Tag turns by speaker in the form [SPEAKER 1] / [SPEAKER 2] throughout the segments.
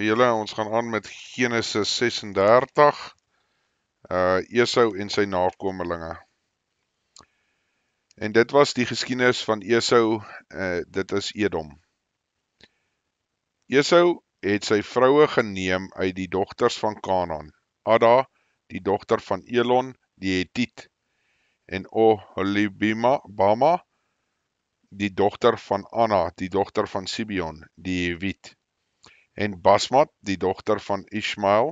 [SPEAKER 1] Julle, ons gaan aan met Genesis 36, Esau en sy nakomelinge. En dit was die geskiedenis van Esau, dit is Edom. Esau het sy vroue geneem uit die dogters van Kanaan, Ada, die dogter van Elon, die Hetiet, en Oholibama, die dogter van Anna, die dogter van Sibeon, die Hewiet, en Basmat, die dogter van Ishmael,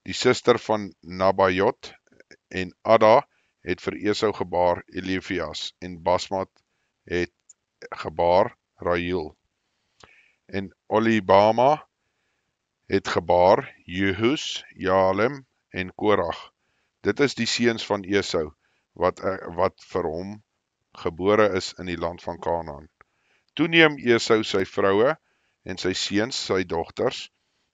[SPEAKER 1] die suster van Nabayot, en Ada het vir Esau gebaar Elifias, en Basmat het gebaar Rahiel. En Olibama het gebaar Jehus, Jalem en Korach. Dit is die seuns van Esau, wat vir hom gebore is in die land van Kanaan. Toe neem Esau sy vroue en sy seuns, sy dogters,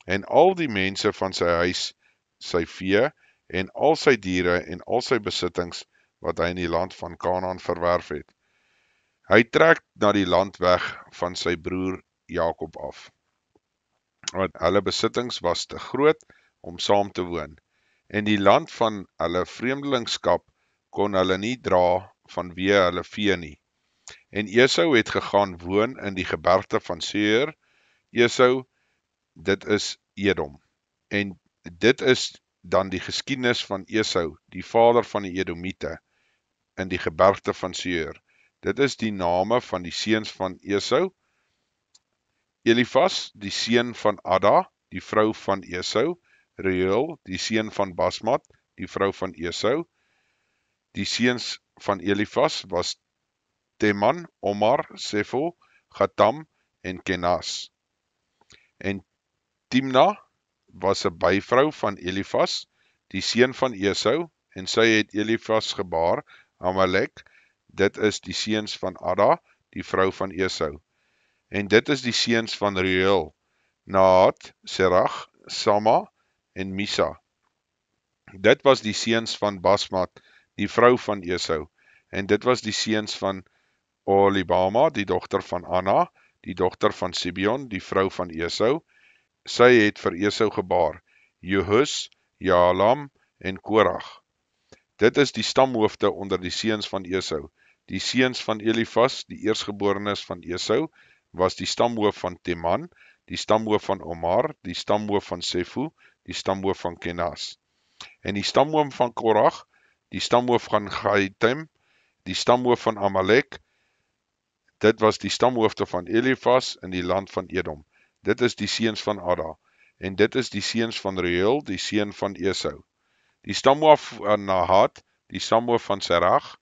[SPEAKER 1] en al die mense van sy huis, sy vee, en al sy diere en al sy besittings, wat hy in die land van Kanaan verwerf het. Hy trek na die land weg van sy broer Jakob af, want hulle besittings was te groot om saam te woon, en die land van hulle vreemdelingskap kon hulle nie dra vanweë hulle vee nie. En Esau het gegaan woon in die gebergte van Seir. Esau, dit is Edom. En dit is dan die geskiedenis van Esau, die vader van die Edomite, in die gebergte van Seir. Dit is die name van die seuns van Esau: Elifas, die seun van Ada, die vrou van Esau; Reuel, die seun van Basmat, die vrou van Esau. Die seuns van Elifas was Teman, Omar, Sefo, Gatam en Kenas. En Timna was 'n byvrou van Elifas, die seun van Esau, en sy het Elifas gebaar, Amalek. Dit is die seuns van Ada, die vrou van Esau. En dit is die seuns van Reuel: Nahat, Serach, Sama en Misa. Dit was die seuns van Basmat, die vrou van Esau. En dit was die seuns van Oholibama, die dogter van Anna, die dogter van Sibeon, die vrou van Esau. Sy het vir Esau gebaar Jehus, Jalam en Korach. Dit is die stamhoofde onder die seuns van Esau. Die seuns van Elifas, die eersgeborenes van Esau, was die stamhoof van Teman, die stamhoof van Omar, die stamhoof van Sefo, die stamhoof van Kenas. En die stamhoof van Korach, die stamhoof van Gatam, die stamhoof van Amalek. Dit was die stamhoofde van Elifas in die land van Edom. Dit is die seuns van Ada. En dit is die seuns van Reuel, die seun van Esau. Die stamhoof van Nahat, die stamhoof van Serach,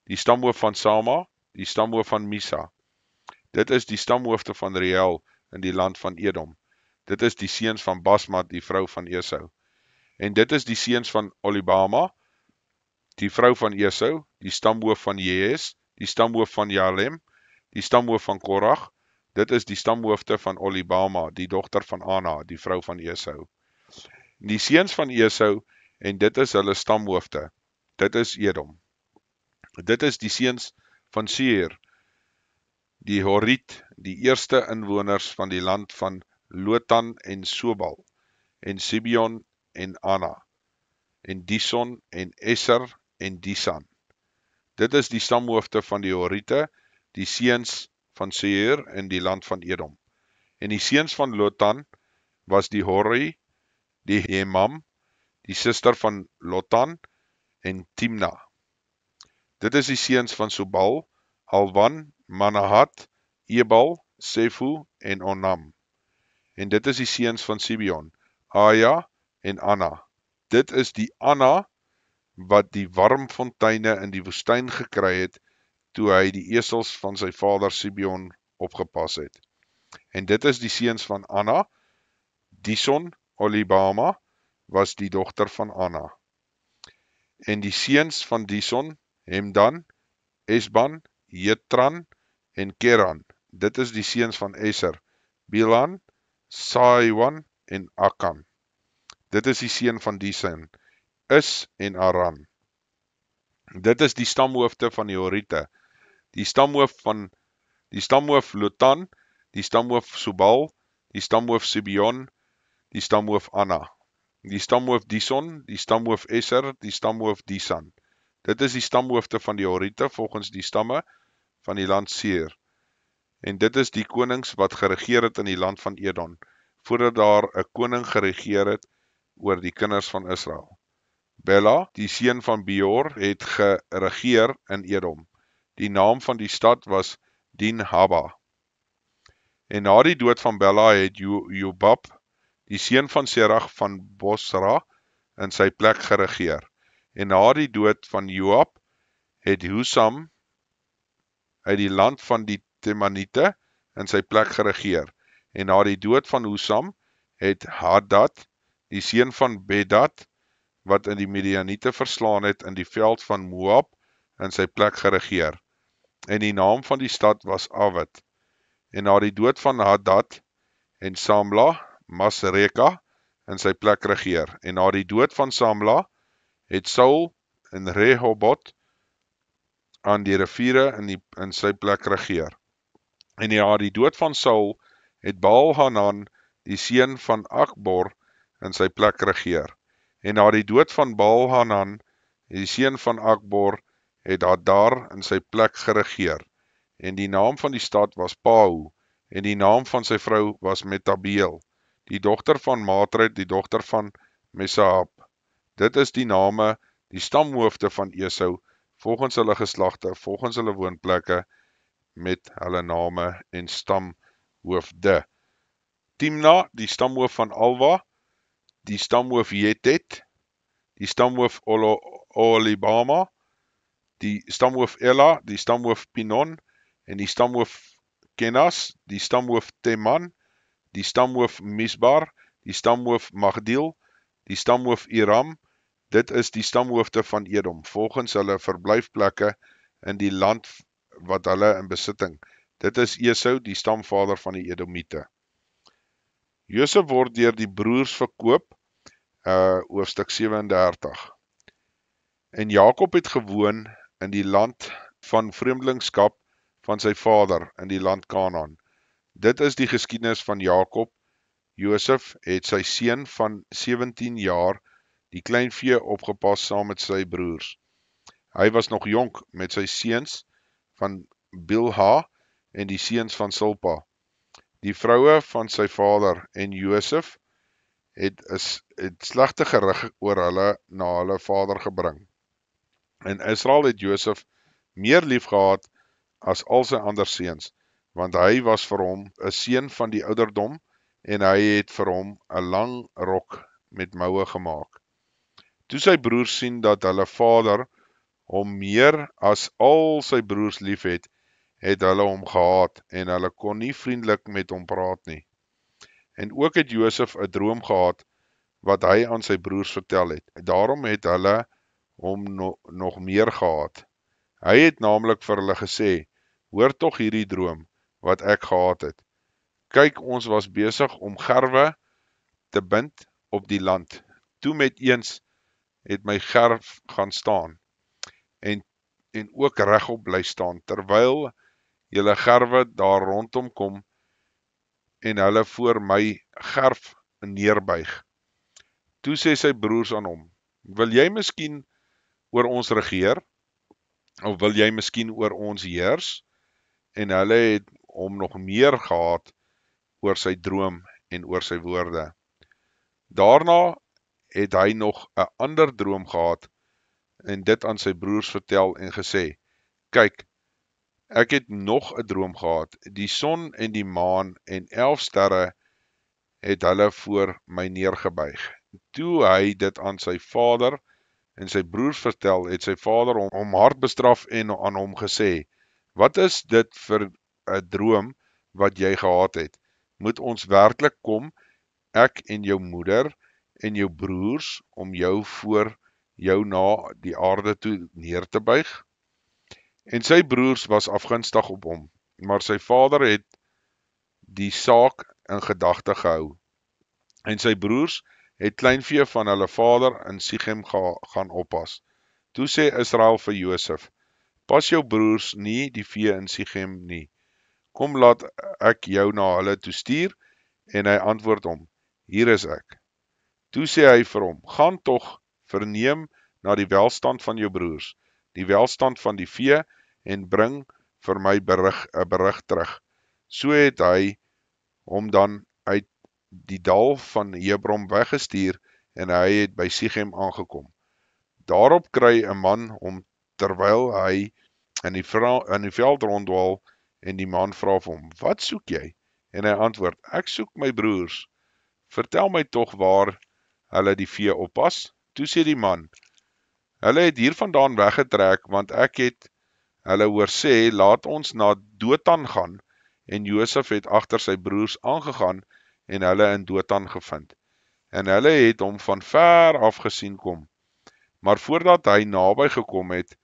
[SPEAKER 1] die stamhoof van Sama, die stamhoof van Misa. Dit is die stamhoofde van Reuel in die land van Edom. Dit is die seuns van Basmat, die vrou van Esau. En dit is die seuns van Olibama, die vrou van Esau, die stamhoof van Jehes, die stamhoof van Jalem, die stamhoof van Korach. Dit is die stamhoofde van Olibama, die dogter van Anna, die vrou van Esau. Die seuns van Esau, en dit is hulle stamhoofde. Dit is Edom. Dit is die seuns van Seir, die Horiet, die eerste inwoners van die land van Lotan en Sobal, en Sibeon en Anna, en Dison en Eser en Disan. Dit is die stamhoofde van die Horiete, die seuns van Seir in die land van Edom. En die seuns van Lotan was die Hori, die Hemam, die suster van Lotan, en Timna. Dit is die seuns van Sobal, Alwan, Manahat, Ebal, Sefo en Onam. En dit is die seuns van Sibeon, Aya en Anna. Dit is die Anna wat die warmfonteine in die woestyn gekry het, toe hy die esels van sy vader Sibeon opgepas het. En dit is die seuns van Anna. Dison, Olibama, was die dogter van Anna. En die seuns van Dison, Hemdan, Esban, Jetran en Keran. Dit is die seuns van Eser, Bilan, Saiwan en Akan. Dit is die seun van Dison, Is en Aran. Dit is die stamhoofde van die Horiete. Die stamhoof Lotan, die stamhoof Sobal, die stamhoof Sibeon, die stamhoof Anna, die stamhoof Dison, die stamhoof Esser, die stamhoof Disan. Dit is die stamhoofde van die Horite volgens die stamme van die land Seir. En dit is die konings wat geregeer het in die land van Edom, voordat daar 'n koning geregeer het oor die kinders van Israel. Bela, die seun van Beor, het geregeer in Edom. Die naam van die stad was Dinhaba. En na die dood van Bela het Jobab, die seun van Serach van Bosra, in sy plek geregeer. En na die dood van Joab het Husam uit die land van die Temanite in sy plek geregeer. En na die dood van Husam het Hadad, die seun van Bedad, wat in die Midianite verslaan het in die veld van Moab, in sy plek geregeer. En die naam van die stad was Avid. En na die dood van Hadad en Samla, Masreka, in sy plek regeer. En na die dood van Samla het Saul en Rehoboth aan die riviere in sy plek regeer. En na die dood van Saul het Baal-Hanan, die seun van Akbor, in sy plek regeer. En na die dood van Baal-Hanan, die seun van Akbor, het Hadar in sy plek geregeer. En die naam van die stad was Pau, en die naam van sy vrou was Metabeel, die dogter van Matred, die dogter van Mesahab. Dit is die name, die stamhoofde van Esau, volgens hulle geslagte, volgens hulle woonplekke, met hulle name en stamhoofde. Timna, die stamhoof van Alwa, die stamhoof Jetet, die stamhoof Olibama, die stamhoof Ela, die stamhoof Pinon, en die stamhoof Kenas, die stamhoof Teman, die stamhoof Misbar, die stamhoof Magdiel, die stamhoof Iram. Dit is die stamhoofde van Edom, volgens hulle verblyfplekke in die land wat hulle in besitting. Dit is Esau, die stamvader van die Edomite. Josef word deur die broers verkoop, hoofstuk 37. En Jakob het gewoon in die land van vreemdelingskap van sy vader in die land Kanaan. Dit is die geskiedenis van Jakob. Josef het sy seun van 17 jaar die kleinvee opgepas saam met sy broers. Hy was nog jonk met sy seuns van Bilha en die seuns van Silpa, die vroue van sy vader, en Josef het slegte gerig oor hulle na hulle vader gebring. En Israel het Josef meer lief gehad as al sy ander seuns, want hy was vir hom 'n seun van die ouderdom, en hy het vir hom 'n lang rok met moue gemaak. Toe sy broers sien dat hulle vader hom meer as al sy broers lief het hulle hom gehaat, en hulle kon nie vriendelik met hom praat nie. En ook het Josef 'n droom gehad, wat hy aan sy broers vertel het. Daarom het hulle hom nog meer gehaat. Hy het naamlik vir hulle gesê, hoor tog hierdie droom, wat ek gehad het. Kyk, ons was besig om gerwe te bind op die land. Toe met eens het my gerf gaan staan, en ook regop bly staan, terwyl julle gerwe daar rondom kom, en hulle voor my gerf neerbuig. Toe sê sy broers aan hom, wil jy miskien oor ons regeer, of wil jy miskien oor ons heers? En hulle het hom nog meer gehaat oor sy droom en oor sy woorde. Daarna het hy nog 'n ander droom gehad, en dit aan sy broers vertel en gesê, kyk, ek het nog 'n droom gehad, die son en die maan en 11 sterre het hulle voor my neergebuig. Toe hy dit aan sy vader en sy broers vertel, het sy vader hom hard bestraf en aan hom gesê, wat is dit vir 'n droom wat jy gehad het? Moet ons werklik kom, ek en jou moeder en jou broers, om jou voor jou na die aarde toe neer te buig? En sy broers was afgunstig op hom, maar sy vader het die saak in gedagte gehou. En sy broers het kleinvee van hulle vader in Sichem gaan oppas. Toe sê Israel vir Josef, pas jou broers nie die vee in Sichem nie. Kom, laat ek jou na hulle toe stuur, En hy antwoord hom, hier is ek. Toe sê hy vir hom, gaan tog, verneem na die welstand van jou broers, die welstand van die vee, en bring vir my 'n berig terug. So het hy hom dan uit die dal van Hebron weggestuur, en hy het by Sichem aangekom. Daarop kry 'n man hom terwyl hy in die veld ronddwaal, en die man vra vir hom, wat soek jy? En hy antwoord, ek soek my broers. Vertel my tog waar hulle die vee oppas. Toe sê die man, hulle het hiervandaan weggetrek, want ek het hulle hoor sê, laat ons na Dothan gaan, en Josef het agter sy broers aangegaan, en hulle in Dothan gevind. En hulle het hom van ver af gesien kom. Maar voordat hy naby gekom het,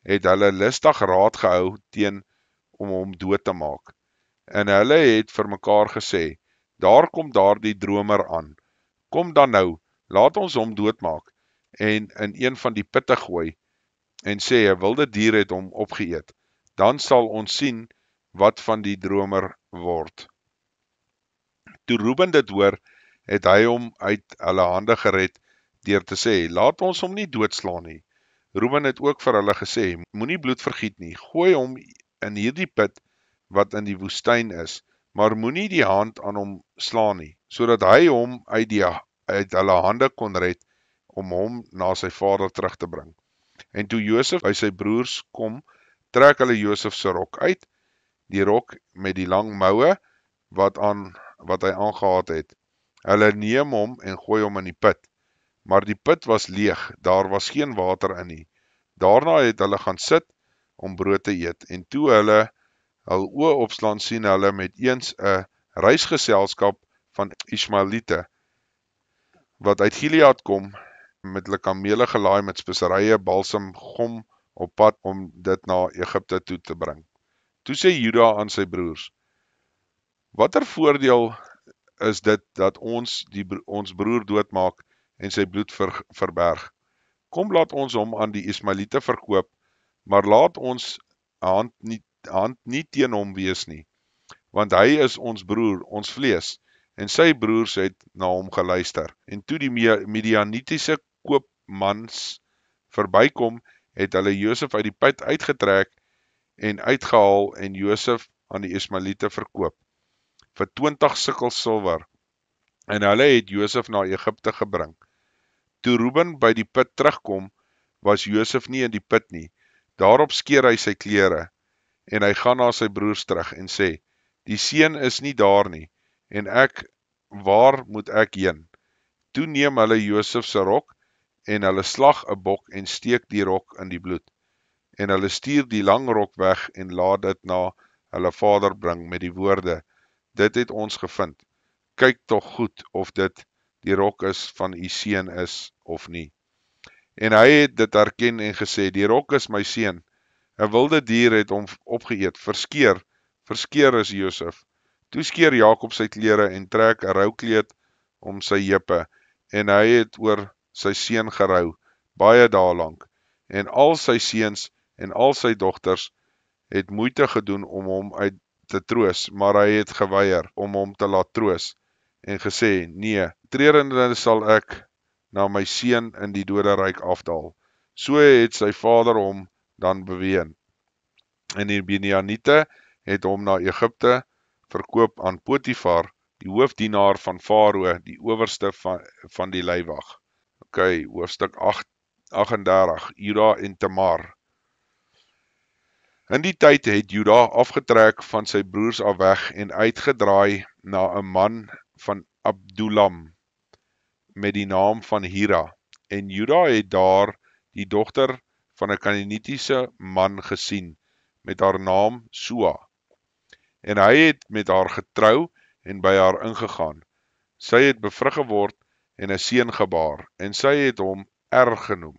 [SPEAKER 1] het hulle listig raad gehou teen om hom dood te maak. En hulle het vir mekaar gesê, daar kom daardie dromer aan. Kom dan nou, laat ons hom doodmaak, en in een van die putte gooi, en sê, 'n wilde dier het hom opgeëet. Dan sal ons sien wat van die dromer word. Toe Reuben dit hoor, het hy hom uit hulle hande gered, deur te sê, laat ons hom nie doodslaan nie. Reuben het ook vir hulle gesê, moenie bloed vergiet nie, gooi hom in hierdie put wat in die woestyn is, maar moenie die hand aan hom slaan nie, sodat hy hom uit hulle hande kon red, om hom na sy vader terug te bring. En toe Josef by sy broers kom, trek hulle Josef se rok uit, die rok met die lang moue, wat hy aangehad het. Hulle neem hom en gooi hom in die put, maar die put was leeg, daar was geen water in nie. Daarna het hulle gaan sit om brood te eet, en toe hulle hul oë opslaan, sien hulle met eens 'n reisgeselskap van Ismaeliete, wat uit Gilead kom, met hulle kamele gelaai met speserye, balsam, gom, op pad om dit na Egipte toe te bring. Toe sê Juda aan sy broers, watter voordeel is dit dat ons ons broer doodmaak en sy bloed verberg? Kom, laat ons hom aan die Ismaeliete verkoop, maar laat ons hand nie teen hom wees nie, want hy is ons broer, ons vlees, en sy broers het na hom geluister. En toe die Midianitiese koopmans verbykom, het hulle Josef uit die put uitgetrek en uitgehaal, en Josef aan die Ismaeliete verkoop vir 20 sikkel silwer, en hulle het Josef na Egipte gebring. Toe Reuben by die put terugkom, was Josef nie in die put nie. Daarop skeer hy sy klere, en hy gaan na sy broers terug en sê, die seun is nie daar nie, en waar moet ek heen? Toe neem hulle Josef se rok, en hulle slag 'n bok en steek die rok in die bloed, en hulle stuur die lang rok weg en laat dit na hulle vader bring met die woorde, dit het ons gevind, kyk tog goed of dit die rok is van u seun is of nie. En hy het dit erken en gesê, die rok is my seun, 'n wilde dier het hom opgeëet, verskeer is Josef. Toe skeer Jakob sy klere en trek 'n roukleed om sy heupe, en hy het oor sy seun gerou, baie dae lank, en al sy seuns en al sy dogters het moeite gedoen om hom uit te troos, maar hy het geweier om hom te laat troos, en gesê, nee, trerende sal ek na my seun in die doderyk afdaal. So het sy vader hom dan beween. En die Midianiete het hom na Egipte verkoop aan Potifar, die hoofdienaar van Farao, die owerste van die leiwag. OK, hoofstuk 38, Juda en Tamar. In die tyd het Juda afgetrek van sy broers af weg en uitgedraai na 'n man van Abdullam met die naam van Hira. En Juda het daar die dogter van 'n Kanaanitiese man gesien met haar naam Sua. En hy het met haar getrou en by haar ingegaan. Sy het bevrug geword en 'n seun gebaar, en sy het hom genoem.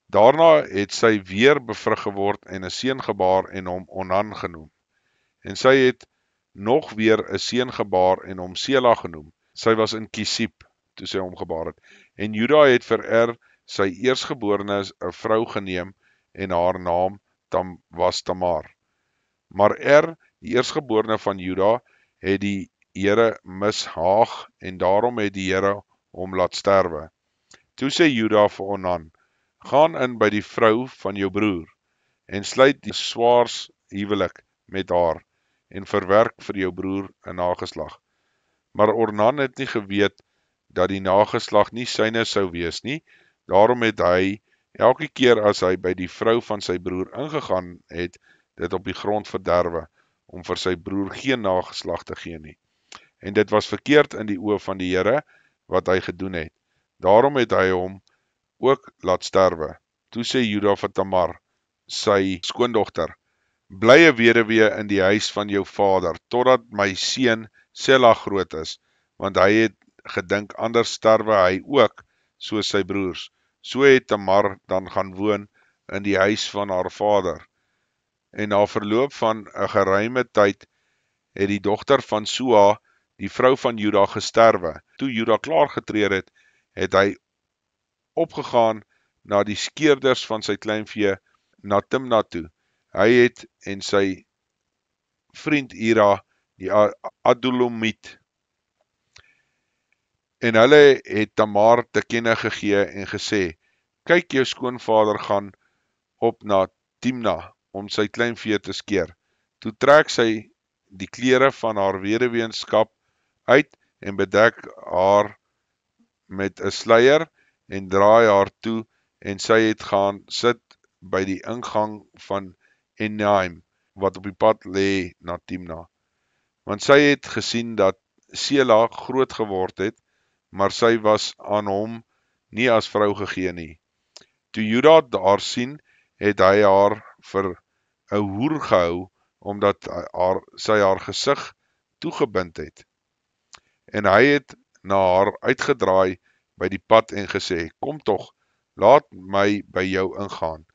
[SPEAKER 1] Daarna het sy weer bevrug geword en 'n seun gebaar en hom Onan genoem. En sy het nog weer 'n seun gebaar en hom Sela genoem. Sy was in Kisip toe sy hom gebaar het. En Juda het vir sy eersgeborene 'n vrou geneem en haar naam was Tamar. Maar die eersgeborene van Juda, het die Here mishaag en daarom het die Here hom laat sterwe. Toe sê Juda vir Onan, gaan in by die vrou van jou broer en sluit die swaars huwelik met haar en verwerk vir jou broer 'n nageslag. Maar Onan het nie geweet dat die nageslag nie syne sou wees nie, daarom het hy elke keer as hy by die vrou van sy broer ingegaan het, dit op die grond verderwe, om vir sy broer geen nageslag te gee nie. En dit was verkeerd in die oë van die Here, wat hy gedoen het. Daarom het hy hom ook laat sterwe. Toe sê Juda vir Tamar, sy skoondogter, bly 'n weduwee in die huis van jou vader, totdat my seun Sela groot is, want hy het gedink anders sterwe hy ook, soos sy broers. So het Tamar dan gaan woon in die huis van haar vader. En na verloop van 'n geruime tyd, het die dogter van Sua, die vrou van Juda, gesterwe. Toe Juda klaar getreur het, het hy opgegaan na die skeerders van sy kleinvee na Timna toe. Hy het en sy vriend Ira, die Adullamiet, en hulle het Tamar te kenne gegee en gesê, kyk, jou skoonvader gaan op na Timna om sy kleinvee te skeer. Toe trek sy die klere van haar weduweenskap uit en bedek haar met 'n sluier en draai haar toe en sy het gaan sit by die ingang van Enaim, wat op die pad lê na Timna. Want sy het gesien dat Sela groot geword het, maar sy was aan hom nie as vrou gegee nie. Toe Juda haar sien, het hy haar vir 'n hoer gehou, omdat sy haar gesig toegebind het. En hy het na haar uitgedraai by die pad en gesê, kom tog, laat my by jou ingaan,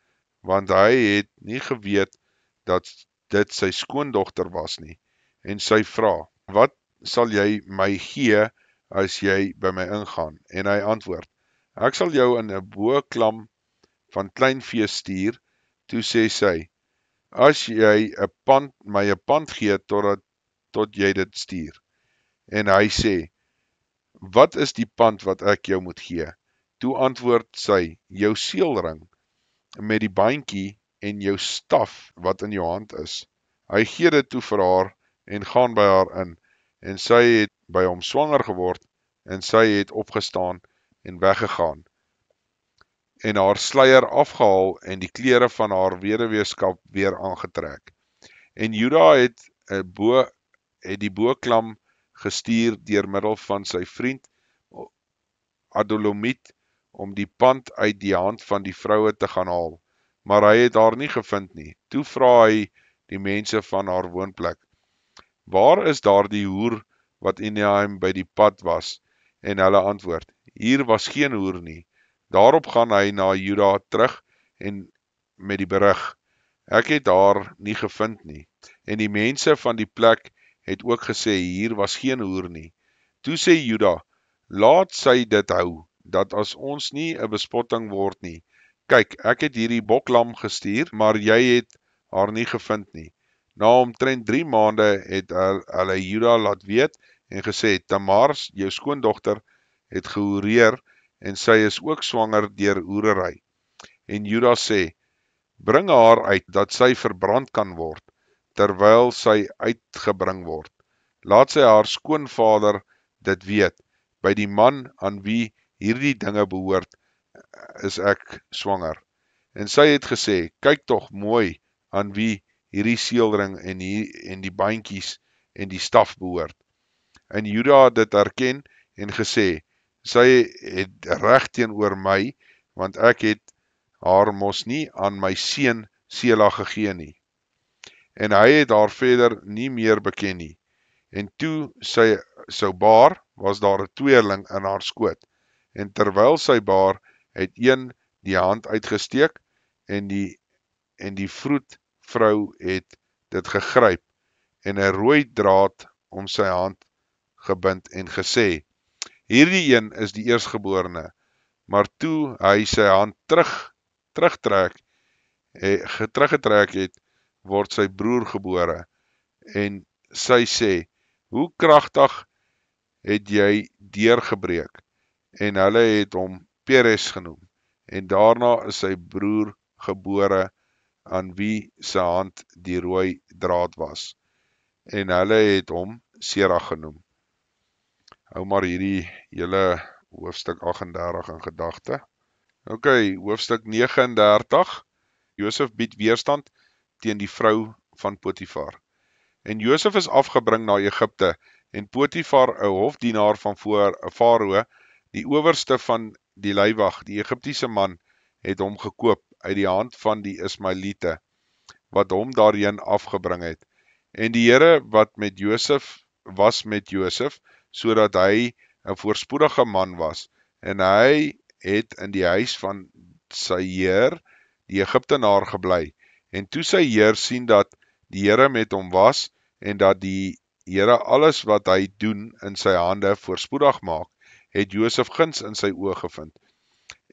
[SPEAKER 1] want hy het nie geweet dat dit sy skoondogter was nie. En sy vra, wat sal jy my gee as jy by my ingaan? En hy antwoord, ek sal jou in 'n boeklam van kleinvee stuur. Toe sê sy, as jy my 'n pand gee tot jy dit stuur. En hy sê, wat is die pand wat ek jou moet gee? Toe antwoord sy, jou seelring met die bandjie en jou staf wat in jou hand is. Hy gee dit toe vir haar en gaan by haar in, en sy het by hom swanger geword, en sy het opgestaan en weggegaan, en haar sluier afgehaal en die klere van haar weduweeskap weer aangetrek. En Juda het die boeklam gestuur deur middel van sy vriend Adullamiet om die pand uit die hand van die vroue te gaan haal, maar hy het haar nie gevind nie. Toe vra hy die mense van haar woonplek, waar is daar die hoer wat in Enaim by die pad was? En hulle antwoord, hier was geen hoer nie. Daarop gaan hy na Juda terug en met die berig, ek het haar nie gevind nie. En die mense van die plek het ook gesê, hier was geen hoer nie. Toe sê Juda, laat sy dit hou, dat as ons nie 'n bespotting word nie. Kyk, ek het hierdie boklam gestuur, maar jy het haar nie gevind nie. Na omtrent 3 maande het hulle Juda laat weet en gesê, Tamar, jou skoondogter, het gehoereer en sy is ook swanger deur hoerery. En Juda sê, bring haar uit, dat sy verbrand kan word, terwyl sy uitgebring word. Laat sy haar skoonvader dit weet, by die man aan wie hierdie dinge behoort, is ek swanger. En sy het gesê, kyk tog mooi aan wie hierdie seelring en die bandjies en die staf behoort. En Juda het dit erken en gesê, sy het reg teenoor my, want ek het haar mos nie aan my seun Sela gegee nie. En hy het haar verder nie meer beken nie. En toe sy sou baar, was daar 'n tweeling in haar skoot. En terwyl sy baar, het een die hand uitgesteek, en die vroedvrou het dit gegryp, en 'n rooi draad om sy hand gebind, en gesê, hierdie een is die eerstgeborene. Maar toe hy sy hand teruggetrek het, word sy broer gebore. En sy sê, hoe kragtig het jy deurgebreek? En hulle het hom Peres genoem. En daarna is sy broer gebore aan wie se hand die rooi draad was. En hulle het hom Serag genoem. Hou maar hierdie hele hoofstuk 38 in gedagte. Ok, hoofstuk 39. Josef bied weerstand teen die vrou van Potifar. En Josef is afgebring na Egipte, en Potifar, 'n hofdienaar van Farao, die owerste van die leiwag, die Egiptiese man, het hom gekoop uit die hand van die Ismaeliete, wat hom daarheen afgebring het. En die Here was met Josef, sodat hy 'n voorspoedige man was, en hy het in die huis van sy heer, die Egiptenaar, gebly. En toe sy heer sien dat die Here met hom was, en dat die Here alles wat hy doen in sy hande voorspoedig maak, het Josef guns in sy oë gevind,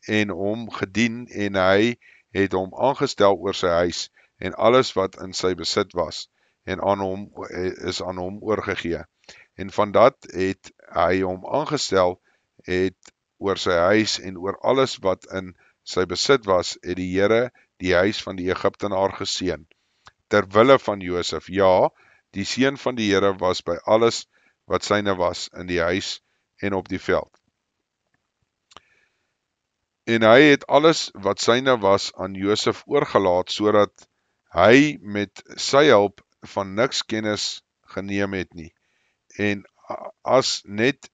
[SPEAKER 1] en hom gedien, en hy het hom aangestel oor sy huis, en alles wat in sy besit was, en aan hom oorgegee. En van dat het hy hom aangestel het oor sy huis, en oor alles wat in sy besit was, het die Here die huis van die Egiptenaar geseën, ter wille van Josef. Ja, die seën van die Here was by alles wat syne was, in die huis en op die veld. En hy het alles wat syne was aan Josef oorgelaat, sodat hy met sy hulp van niks kennis geneem het nie, en as net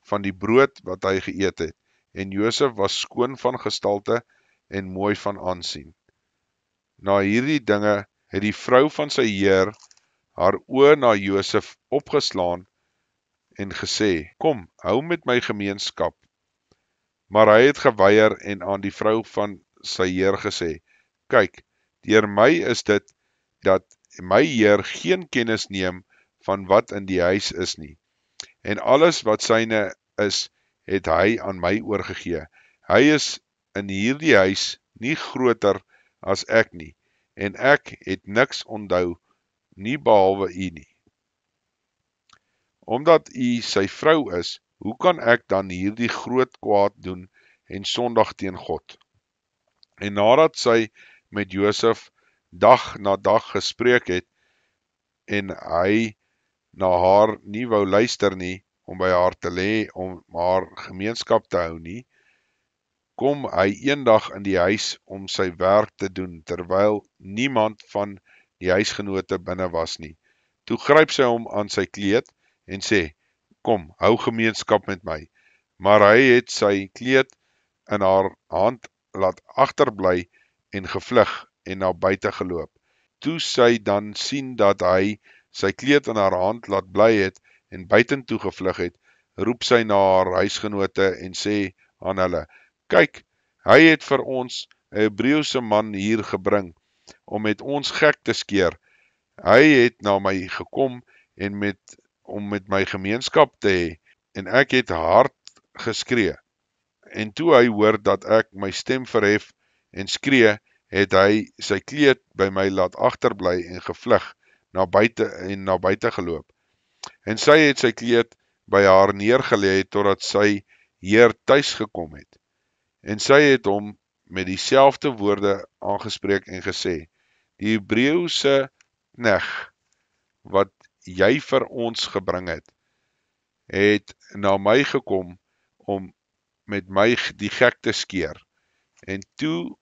[SPEAKER 1] van die brood wat hy geëet het. En Josef was skoon van gestalte en mooi van aansien. Na hierdie dinge het die vrou van sy heer haar oë na Josef opgeslaan en gesê, kom, hou met my gemeenskap. Maar hy het geweier en aan die vrou van sy heer gesê, kyk, deur my is dit dat my heer geen kennis neem van wat in die huis is nie. En alles wat syne is, het hy aan my oorgegee. Hy is in hierdie huis nie groter as ek nie, en ek het niks onthou, nie behalwe u nie. Omdat u sy vrou is, hoe kan ek dan hierdie groot kwaad doen en sondig teen God? En nadat sy met Josef dag na dag gespreek het, en hy na haar nie wou luister nie, om by haar te lê, om haar gemeenskap te hou nie, kom hy eendag in die huis om sy werk te doen, terwyl niemand van die huisgenote binne was nie. Toe gryp sy hom aan sy kleed en sê, kom, hou gemeenskap met my. Maar hy het sy kleed in haar hand laat agterbly en gevlug en na buite geloop. Toe sy dan sien dat hy sy kleed in haar hand laat bly het en buitentoe gevlug het, roep sy na haar huisgenote en sê aan hulle, kyk, hy het vir ons 'n Hebreëse man hier gebring, om met ons gek te skeer. Hy het na my gekom om met my gemeenskap te hê, en ek het hard geskree. En toe hy hoor dat ek my stem verhef en skree, het hy sy kleed by my laat agterbly en gevlug na buite geloop. En sy het sy kleed by haar neergelê totdat sy heer tuis gekom het. En sy het hom met dieselfde woorde aangespreek en gesê, die Hebreëse knegt wat jy vir ons gebring het na my gekom om met my die gek te skeer. En toe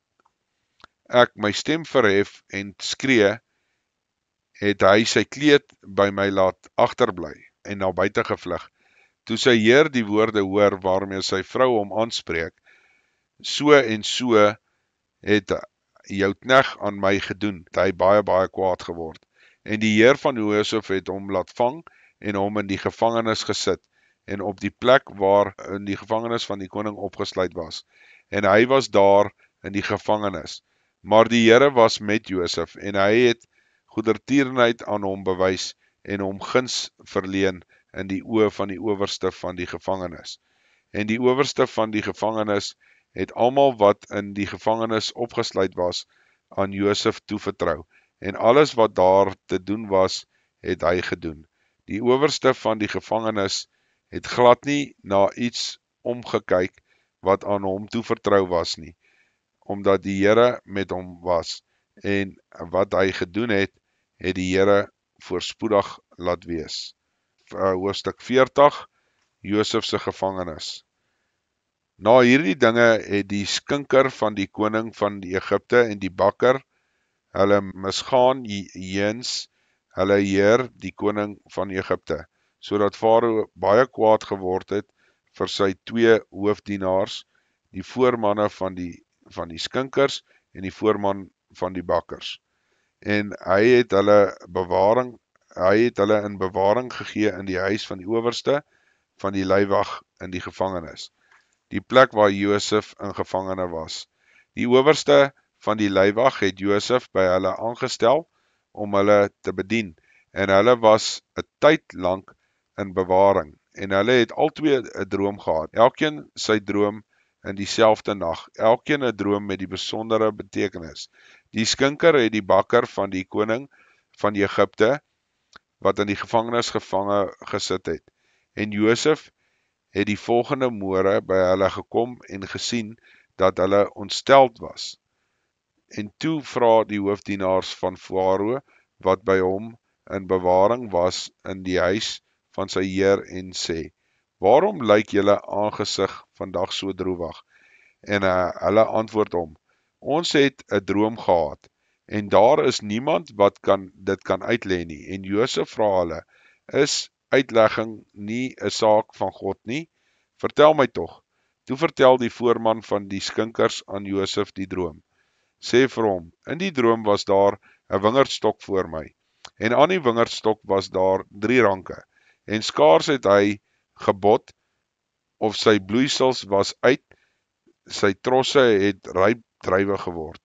[SPEAKER 1] ek my stem verhef en skree, het hy sy kleed by my laat agterbly en na buite gevlug. Toe sy heer die woorde hoor waarmee sy vrou hom aanspreek, so en so het jou knegt aan my gedoen, het hy baie kwaad geword. En die heer van Josef het hom laat vang en hom in die gevangenis gesit, en op die plek waar in die gevangenis van die koning opgesluit was. En hy was daar in die gevangenis. Maar die Here was met Josef, en hy het goedertierenheid aan hom bewys, en hom guns verleen in die oë van die owerste van die gevangenis. En die owerste van die gevangenis het almal wat in die gevangenis opgesluit was, aan Josef toevertrou, en alles wat daar te doen was, het hy gedoen. Die owerste van die gevangenes het glad nie na iets omgekyk wat aan hom toevertrou was nie, omdat die Here met hom was, en wat hy gedoen het, het die Here voorspoedig laat wees. Hoofstuk 40, Josef se gevangenis. Na hierdie dinge het die skinker van die koning van die Egipte en die bakker hulle misgaan jeens hulle heer die koning van Egipte, sodat Farao baie kwaad geword het vir sy 2 hoofdienaars, die voormanne van die skinkers en die voorman van die bakkers. En hy het hulle in bewaring gegee in die huis van die owerste van die leiwag in die gevangenis, die plek waar Josef in gevangene was. Die owerste van die leiwag het Josef by hulle aangestel om hulle te bedien, en hulle was 'n tyd lank in bewaring, en hulle het albei 'n droom gehad, elkeen sy droom in dieselfde nag, elkeen 'n droom met die besondere betekenis. Die skinker het die bakker van die koning van Egipte, wat in die gevangenis gevange gesit het, en Josef het die volgende môre by hulle gekom en gesien dat hulle ontsteld was. En toe vra die hoofdienaars van Farao, wat by hom in bewaring was in die huis van sy heer, en sê, waarom lyk julle aangesig vandag so droewig? En hulle antwoord hom, ons het 'n droom gehad, en daar is niemand wat dit kan uitlê nie. En Josef vra hulle, is uitlegging nie 'n saak van God nie? Vertel my tog. Toe vertel die voorman van die skinkers aan Josef die droom. Sê vir hom, in die droom was daar 'n wingerdstok voor my, en aan die wingerdstok was daar 3 ranke, en skaars het hy gebot, of sy bloeisels was uit, sy trosse het ryp druiwe geword,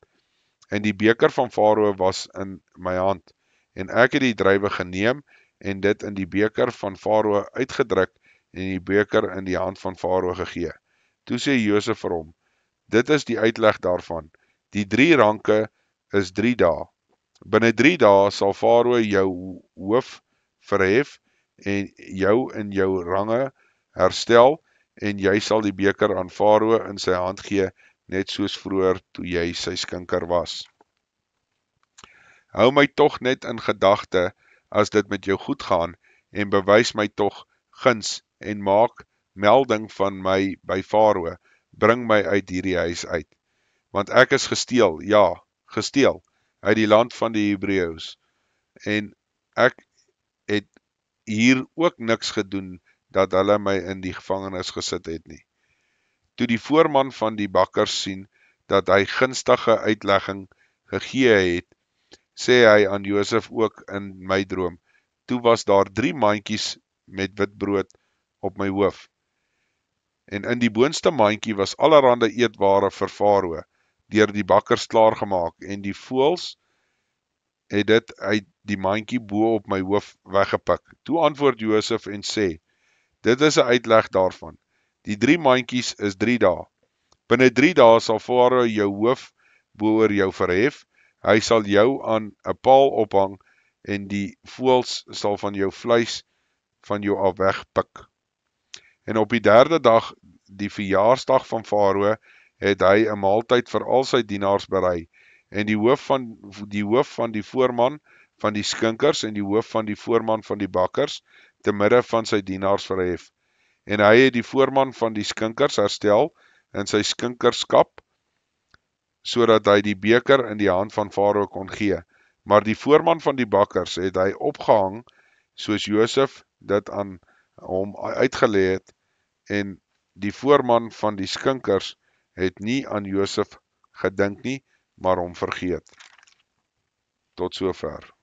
[SPEAKER 1] en die beker van Farao was in my hand, en ek het die druiwe geneem, en dit in die beker van Farao uitgedruk, en die beker in die hand van Farao gegee. Toe sê Josef vir hom, dit is die uitleg daarvan, die 3 ranke is 3 dae. Binne 3 dae sal Farao jou hoof verhef, en jou in jou range herstel, en jy sal die beker aan Farao in sy hand gee, net soos vroeër toe jy sy skinker was. Hou my tog net in gedagte as dit met jou goed gaan, en bewys my tog guns, en maak melding van my by Farao, bring my uit hierdie huis uit. Want ek is gesteel, ja, gesteel, uit die land van die Hebreërs, en ek het hier ook niks gedoen, dat hulle my in die gevangenis gesit het nie. Toe die voorman van die bakkers sien, dat hy gunstige uitlegging gegee het, sê hy aan Josef ook in my droom, toe was daar 3 mandjies met witbrood op my hoof, en in die boonste mandjie was allerhande eetware vir Farao, deur die bakkers klaargemaak, en die voëls het dit uit die mandjie bo op my hoof weggepik. Toe antwoord Josef en sê, dit is 'n uitleg daarvan. Die 3 mandjies is 3 dae. Binne 3 dae sal Farao jou hoof boor jou verhef, hy sal jou aan 'n paal ophang, en die voëls sal van jou vleis van jou af wegpik. En op die 3de dag, die verjaarsdag van Farao, het hy 'n maaltyd vir al sy dienaars berei, en die hoof van die voorman van die skinkers en die hoof van die voorman van die bakkers, te midde van sy dienaars verhef. En hy het die voorman van die skinkers herstel in sy skinkerskap, sodat hy die beker in die hand van Farao kon gee. Maar die voorman van die bakkers het hy opgehang, soos Josef dit aan hom uitgelê het, en die voorman van die skinkers het nie aan Josef gedink nie, maar hom vergeet. Tot sover.